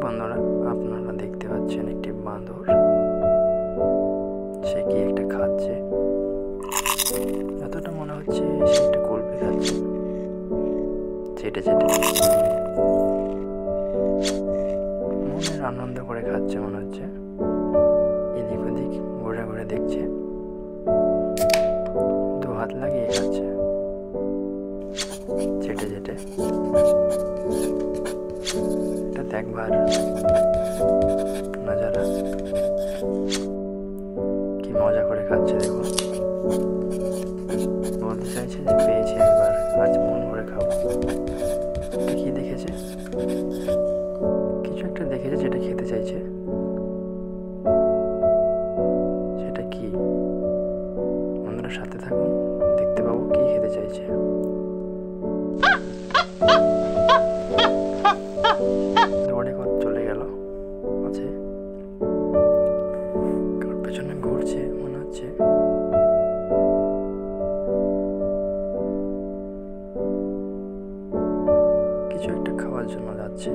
বন্ধুরা, আপনারা দেখতে পাচ্ছেন একটি বাঁদর। সে কি একটা খাচ্ছে। যতটা মনে হচ্ছে সে একটা কুলফি খাচ্ছে, চেটে চেটে মনের আনন্দ করে খাচ্ছে মনে হচ্ছে। এদিক ওদিক ঘুরে ঘুরে দেখছে, দু হাত লাগিয়ে খাচ্ছে চেটে চেটে। এটা দেখবার নজারা, কি মজা করে খাচ্ছে দেখো। বলতে চাইছে যে পেয়েছে একবার, আজ মন ভরে খাবো। কি দেখেছে, কিছু একটা দেখেছে যেটা খেতে চাইছে। সেটা কি বন্ধুরা সাথে থাকুন, দেখতে পাবো কি খেতে চাইছে। দৌড়ে চলে গেল, আছে কার পেছনে ঘুরছে মনে হচ্ছে। কিছু একটা খাওয়ার জন্য যাচ্ছে।